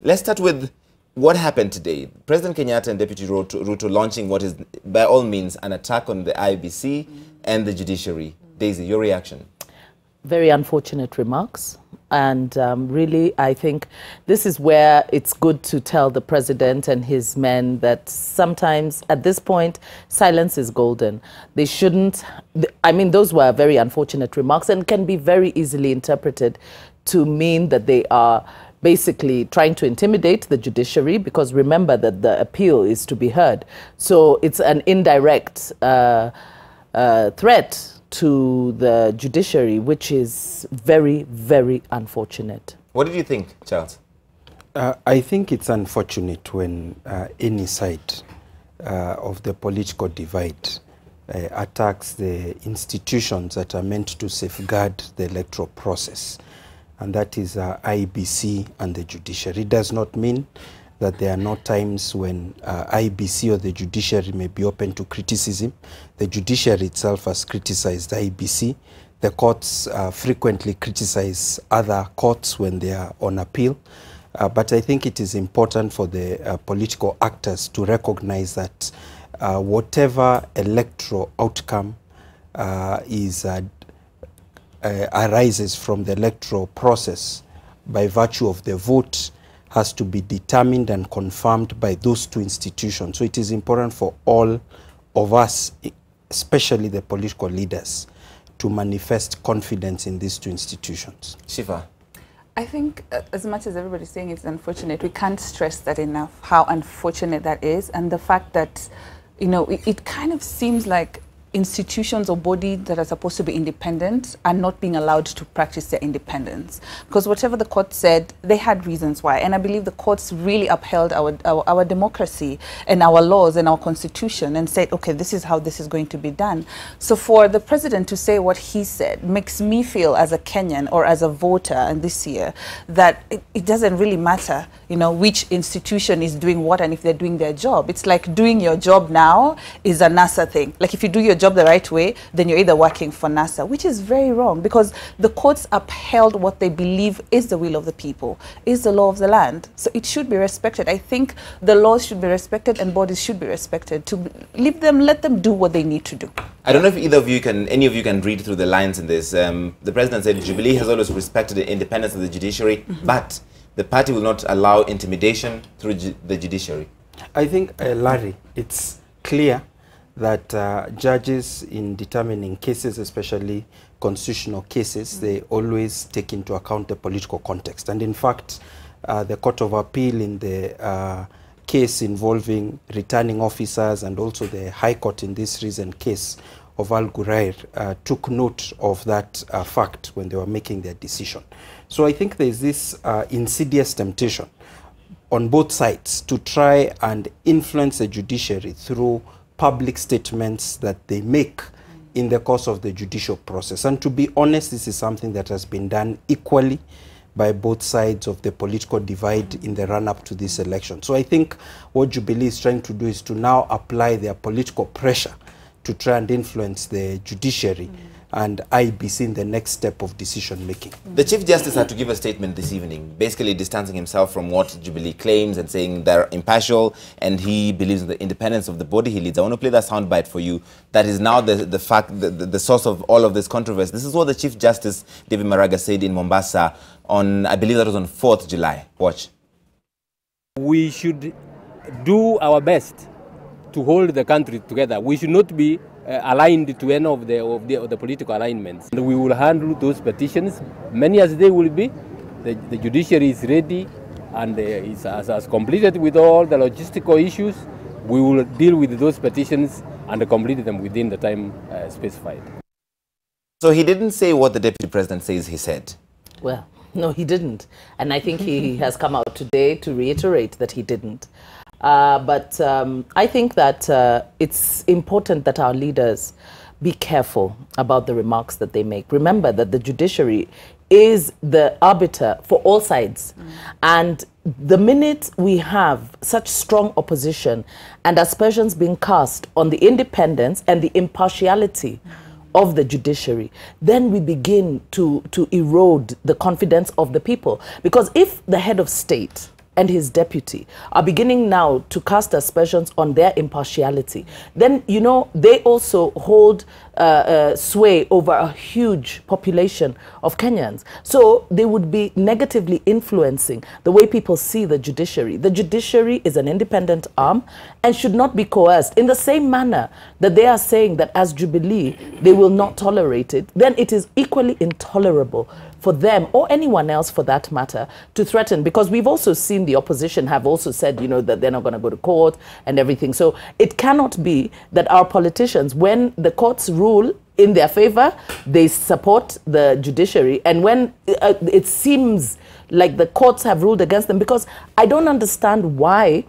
Let's start with what happened today. President Kenyatta and Deputy Ruto launching what is, by all means, an attack on the IEBC and the judiciary. Daisy, your reaction? Very unfortunate remarks. And really, I think this is where it's good to tell the president and his men that sometimes, at this point, silence is golden. They shouldn't, I mean, those were very unfortunate remarks and can be very easily interpreted to mean that they are basically trying to intimidate the judiciary, because remember that the appeal is to be heard. So it's an indirect threat to the judiciary, which is very, very unfortunate. What did you think, Charles? I think it's unfortunate when any side of the political divide attacks the institutions that are meant to safeguard the electoral process, and that is IEBC and the judiciary. It does not mean that there are no times when IEBC or the judiciary may be open to criticism. The judiciary itself has criticized IEBC. The courts frequently criticize other courts when they are on appeal. But I think it is important for the political actors to recognize that whatever electoral outcome arises from the electoral process by virtue of the vote has to be determined and confirmed by those two institutions. So it is important for all of us, especially the political leaders, to manifest confidence in these two institutions. Scheaffer? I think as much as everybody's saying it's unfortunate, we can't stress that enough, how unfortunate that is. And the fact that, you know, it kind of seems like institutions or bodies that are supposed to be independent are not being allowed to practice their independence. Because whatever the court said, they had reasons why. And I believe the courts really upheld our democracy and our laws and our constitution and said, okay, this is how this is going to be done. So for the president to say what he said makes me feel as a Kenyan or as a voter and this year that it doesn't really matter, you know, which institution is doing what and if they're doing their job. It's like doing your job now is a NASA thing. Like if you do your job the right way, then you're either working for NASA, which is very wrong, because the courts upheld what they believe is the will of the people, is the law of the land. So it should be respected. I think the laws should be respected and bodies should be respected. To leave them, let them do what they need to do. I don't know if either of you can, any of you can read through the lines in this. The president said Jubilee has always respected the independence of the judiciary, but the party will not allow intimidation through the judiciary. I think, Larry, it's clear that judges in determining cases, especially constitutional cases, they always take into account the political context. And in fact, the Court of Appeal in the case involving returning officers and also the High Court in this recent case of Al Ghurair took note of that fact when they were making their decision. So I think there's this insidious temptation on both sides to try and influence the judiciary through public statements that they make in the course of the judicial process. And to be honest, this is something that has been done equally by both sides of the political divide in the run-up to this election. So I think what Jubilee is trying to do is to now apply their political pressure to try and influence the judiciary and IEBC in the next step of decision-making. The Chief Justice had to give a statement this evening, basically distancing himself from what Jubilee claims and saying they're impartial and he believes in the independence of the body he leads. I want to play that soundbite for you. That is now the source of all of this controversy. This is what the Chief Justice, David Maraga, said in Mombasa on, I believe that was on 4th July. Watch. We should do our best to hold the country together. We should not be aligned to any of the political alignments. And we will handle those petitions, many as they will be. The judiciary is ready and has completed with all the logistical issues. We will deal with those petitions and complete them within the time specified. So he didn't say what the Deputy President says he said? Well, no, he didn't. And I think he has come out today to reiterate that he didn't. But I think that it's important that our leaders be careful about the remarks that they make. Remember that the judiciary is the arbiter for all sides. And the minute we have such strong opposition and aspersions being cast on the independence and the impartiality of the judiciary, then we begin to erode the confidence of the people. Because if the head of state and his deputy are beginning now to cast aspersions on their impartiality, then, you know, they also hold sway over a huge population of Kenyans. So they would be negatively influencing the way people see the judiciary. The judiciary is an independent arm and should not be coerced. In the same manner that they are saying that as Jubilee, they will not tolerate it, then it is equally intolerable for them, or anyone else for that matter, to threaten, because we've also seen the opposition have also said, you know, that they're not going to go to court and everything. So it cannot be that our politicians, when the courts rule in their favor, they support the judiciary, and when it seems like the courts have ruled against them, because I don't understand why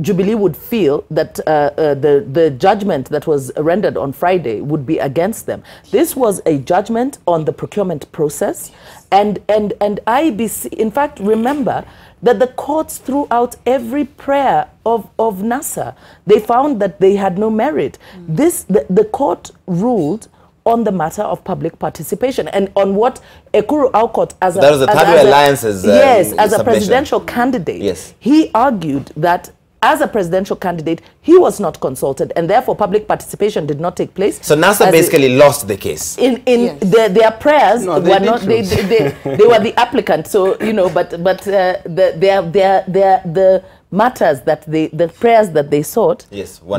Jubilee would feel that the judgment that was rendered on Friday would be against them. This was a judgment on the procurement process, and IEBC, in fact, remember that the courts threw out every prayer of NASA. They found that they had no merit. The court ruled on the matter of public participation and on what Ekuru Aukot as a, that was the Tabu Alliance's yes, as a submission. Presidential candidate, yes, he argued that as a presidential candidate, he was not consulted, and therefore public participation did not take place. So NASA basically lost the case. Yes. Their prayers were not. They were the applicant. So, you know, but the matters that the prayers that they sought, yes, were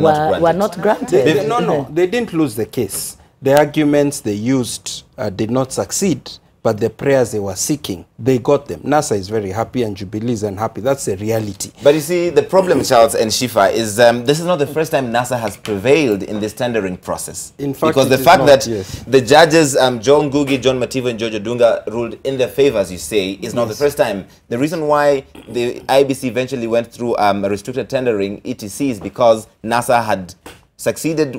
not granted. No, they didn't lose the case. The arguments they used did not succeed, but the prayers they were seeking, they got them. NASA is very happy and Jubilee is unhappy. That's the reality. But you see, the problem, Charles and Scheaffer, is this is not the first time NASA has prevailed in this tendering process. In fact, because the fact that the judges, John Ngugi, John Mativo, and George Odunga ruled in their favor, as you say, is not the first time. The reason why the IBC eventually went through a restricted tendering, etc., is because NASA had succeeded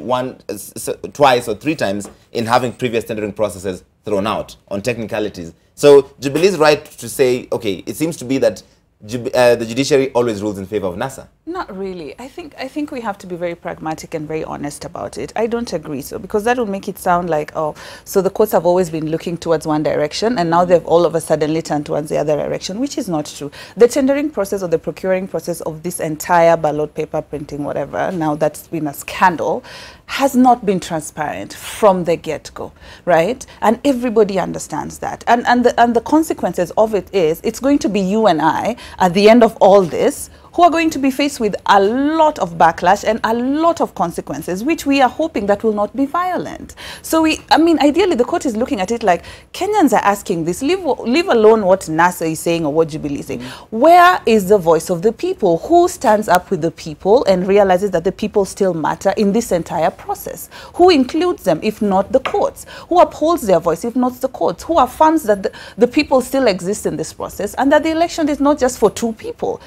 twice or three times in having previous tendering processes thrown out on technicalities. So Jubilee is right to say, okay, it seems to be that the judiciary always rules in favor of NASA. Not really. I think we have to be very pragmatic and very honest about it. I don't agree so, because that would make it sound like, oh, so the courts have always been looking towards one direction and now they've all of a sudden turned towards the other direction, which is not true. The tendering process or the procuring process of this entire ballot paper printing, whatever, now that's been a scandal, has not been transparent from the get-go, right? And everybody understands that. And the consequences of it is, it's going to be you and I at the end of all this who are going to be faced with a lot of backlash and a lot of consequences, which we are hoping that will not be violent. So I mean, ideally, the court is looking at it like, Kenyans are asking this, leave alone what NASA is saying or what Jubilee is saying. Where is the voice of the people? Who stands up with the people and realizes that the people still matter in this entire process? Who includes them, if not the courts? Who upholds their voice, if not the courts? Who affirms that the people still exist in this process and that the election is not just for two people?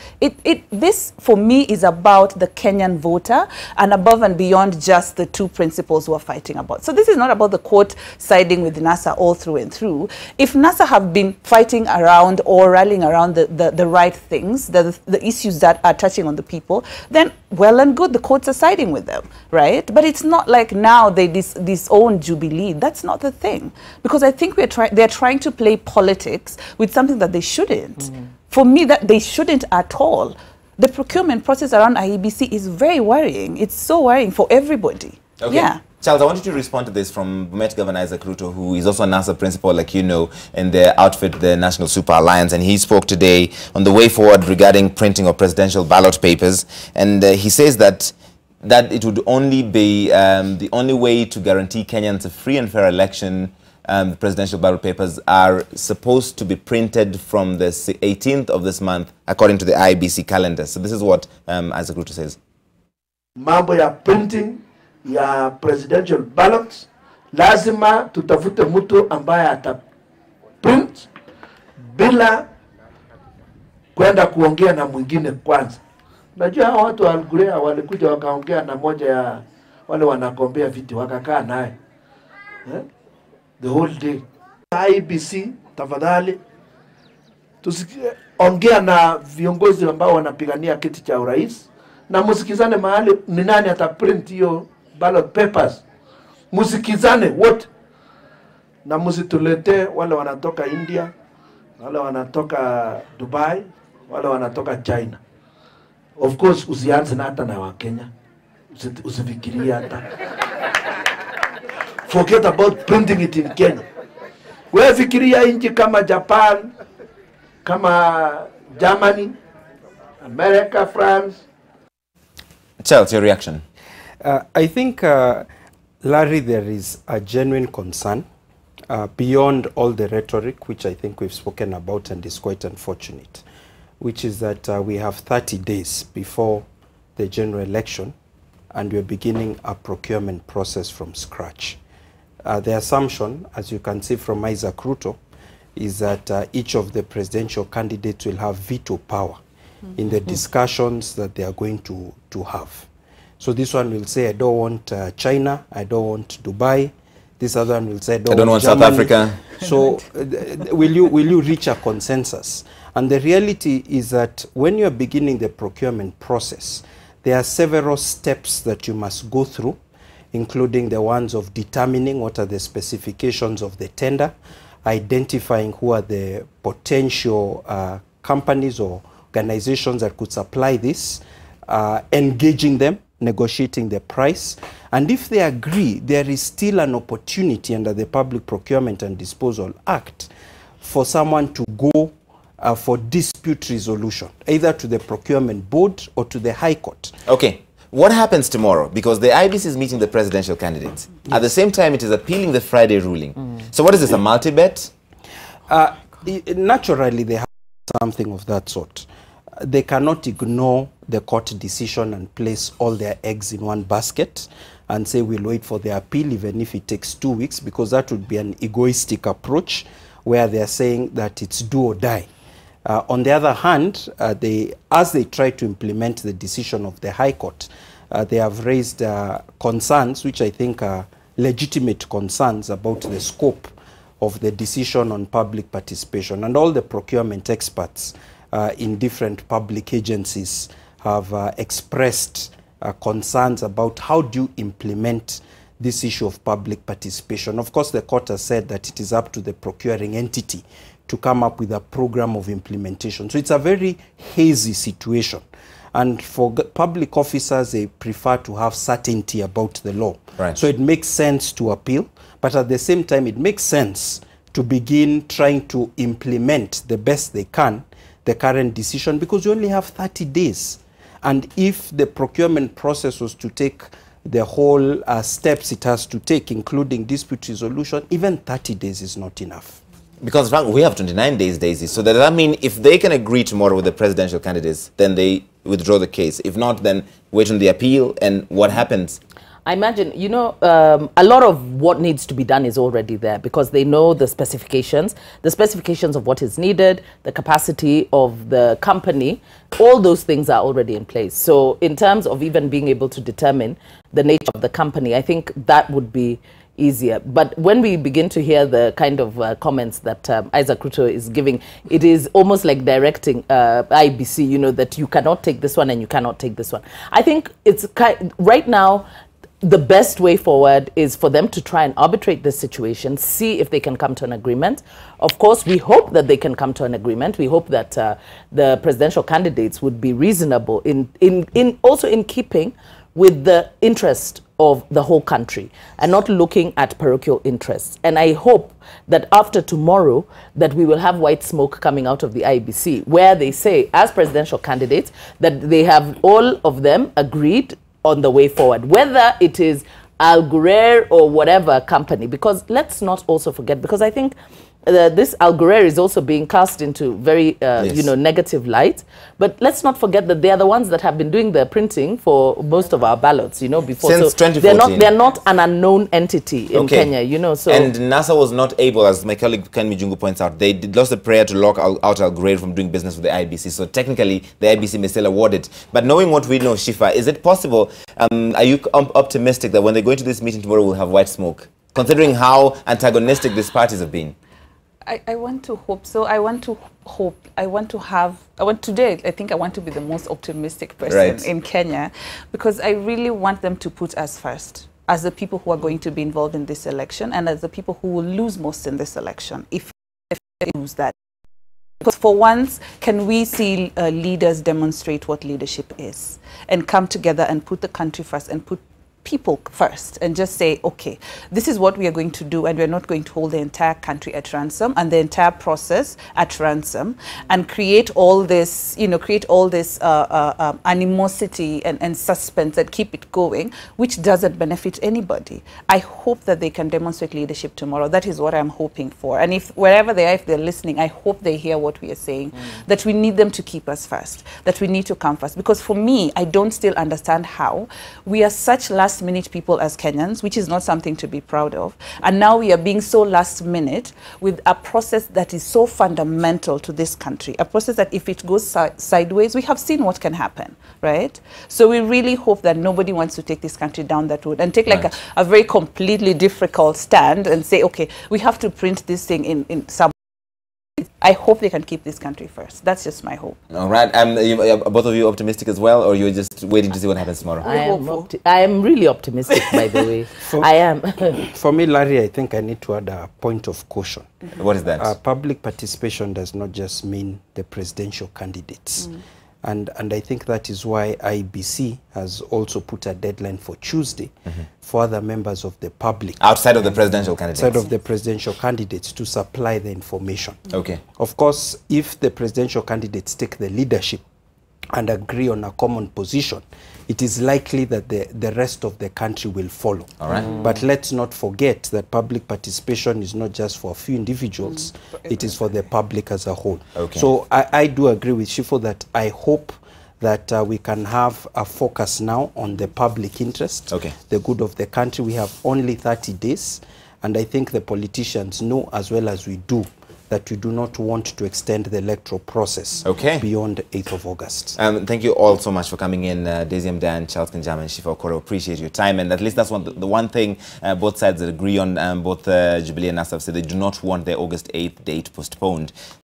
This, for me, is about the Kenyan voter and above and beyond just the two principles we're fighting about. So this is not about the court siding with NASA all through and through. If NASA have been fighting around or rallying around the right things, the issues that are touching on the people, then well and good, the courts are siding with them, right? But it's not like now they disown Jubilee. That's not the thing. Because I think they're trying to play politics with something that they shouldn't. For me, that they shouldn't at all. The procurement process around IEBC is very worrying. It's so worrying for everybody. Okay. Yeah. Charles, I want you to respond to this from Met Governor Isaac Ruto, who is also a NASA principal, like you know, in the outfit, the National Super Alliance. And he spoke today on the way forward regarding printing of presidential ballot papers. And he says that it would only be the only way to guarantee Kenyans a free and fair election. The presidential ballot papers are supposed to be printed from the 18th of this month, according to the IBC calendar. So this is what Isaac Ruto says. Mambo ya printing ya presidential ballots, lazima tutafute mtu ambaye ataprint bila kwenda kuongea na mwingine kwanza. Najua hao watu wa Algurea walikuja wakaongea na moja ya wale wanagombea viti wakakaa naye. The whole day. IBC, tafadhali tusiongea na viongozi ambao wanapigania kiti cha urais na musikizane mahali ni nani ataprint hiyo ballot papers. Musikizane wote na musitulete wale wanatoka India, wale wanatoka Dubai, wale wanatoka China. Of course usianze na hata na Wakenya, usifikirie hata. Forget about printing it in Kenya. Wewe fikiria nchi kama Japan, kama Germany, America, France. Charles, your reaction? I think, Larry, there is a genuine concern beyond all the rhetoric, which I think we've spoken about and is quite unfortunate, which is that we have 30 days before the general election and we're beginning a procurement process from scratch. The assumption, as you can see from Isaac Ruto, is that each of the presidential candidates will have veto power in the discussions that they are going to have. So this one will say, I don't want China, I don't want Dubai. This other one will say, I don't want South Africa. So will you reach a consensus? And the reality is that when you're beginning the procurement process, there are several steps that you must go through, including the ones of determining what are the specifications of the tender, identifying who are the potential companies or organizations that could supply this, engaging them, negotiating the price, and if they agree, there is still an opportunity under the Public Procurement and Disposal Act for someone to go for dispute resolution, either to the procurement board or to the High Court. Okay. What happens tomorrow? Because the IBC is meeting the presidential candidates. Yes. At the same time, it is appealing the Friday ruling. So what is this, a multi-bet? Naturally, they have something of that sort. They cannot ignore the court decision and place all their eggs in one basket and say we'll wait for the appeal even if it takes 2 weeks, because that would be an egoistic approach where they're saying that it's do or die. On the other hand, as they try to implement the decision of the High Court, they have raised concerns, which I think are legitimate concerns about the scope of the decision on public participation. And all the procurement experts in different public agencies have expressed concerns about how do you implement this issue of public participation. Of course, the court has said that it is up to the procuring entity to come up with a program of implementation. So it's a very hazy situation. And for public officers, they prefer to have certainty about the law. Right. So it makes sense to appeal, but at the same time, it makes sense to begin trying to implement the best they can the current decision, because you only have 30 days. And if the procurement process was to take the whole steps it has to take, including dispute resolution, even 30 days is not enough. Because we have 29 days, Daisy. So does that mean if they can agree tomorrow with the presidential candidates, then they withdraw the case? If not, then wait on the appeal, and what happens? I imagine, you know, a lot of what needs to be done is already there, because they know the specifications of what is needed, the capacity of the company, all those things are already in place. So in terms of even being able to determine the nature of the company, I think that would be easier. But when we begin to hear the kind of comments that Isaac Ruto is giving, it is almost like directing IBC, you know, that you cannot take this one and you cannot take this one. I think it's right now, the best way forward is for them to try and arbitrate this situation, see if they can come to an agreement. Of course, we hope that they can come to an agreement. We hope that the presidential candidates would be reasonable also in keeping with the interest of the whole country and not looking at parochial interests. And I hope that after tomorrow that we will have white smoke coming out of the IBC, where they say, as presidential candidates, that they have all of them agreed on the way forward, whether it is Al Ghurair or whatever company. Because let's not also forget, because I think this Al Ghurair is also being cast into very yes, you know, negative light. But let's not forget that they are the ones that have been doing the printing for most of our ballots, you know, before. Since so 2014. they're not an unknown entity in Kenya, you know. So and NASA was not able, as my colleague Ken Mijungu points out, they lost the prayer to lock out Al Ghurair from doing business with the IBC. So technically, the IBC may still award it. But knowing what we know, Scheaffer, is it possible? Are you optimistic that when they go into this meeting tomorrow, we'll have white smoke, considering how antagonistic these parties have been? I want to hope so. Today, I think I want to be the most optimistic person in Kenya, because I really want them to put us first as the people who are going to be involved in this election and as the people who will lose most in this election if they lose that. Because for once, can we see leaders demonstrate what leadership is and come together and put the country first and put people first and just say, okay, this is what we are going to do, and we're not going to hold the entire country at ransom and the entire process at ransom, and create all this, animosity and suspense and keep it going, which doesn't benefit anybody. I hope that they can demonstrate leadership tomorrow. That is what I'm hoping for. And if wherever they are, if they're listening, I hope they hear what we are saying, that we need them to keep us first, that we need to come first. Because for me, I don't still understand how we are such last-minute people as Kenyans, which is not something to be proud of. And now we are being so last-minute with a process that is so fundamental to this country, a process that if it goes sideways, we have seen what can happen, right? So we really hope that nobody wants to take this country down that road and take like a very completely difficult stand and say, okay, we have to print this thing in some. I hope they can keep this country first. That's just my hope. All right. Both of you optimistic as well, or you're just waiting to see what happens tomorrow? I am really optimistic, by the way. I am. For me, Larry, I think I need to add a point of caution. What is that? Public participation does not just mean the presidential candidates. And I think that is why IBC has also put a deadline for Tuesday for other members of the public. Outside of the presidential candidates? Outside of the presidential candidates to supply the information. Okay. Of course, if the presidential candidates take the leadership and agree on a common position, it is likely that the rest of the country will follow. All right. But let's not forget that public participation is not just for a few individuals, it is for the public as a whole. Okay. So I do agree with Scheaffer that I hope that we can have a focus now on the public interest, the good of the country. We have only 30 days, and I think the politicians know as well as we do that we do not want to extend the electoral process beyond 8th of August. Thank you all so much for coming in, Daisy Amdany, Charles Kanjama, and Scheaffer Okore. Appreciate your time, and at least that's the one thing both sides agree on. Both Jubilee and NASA have said they do not want their August 8th date postponed.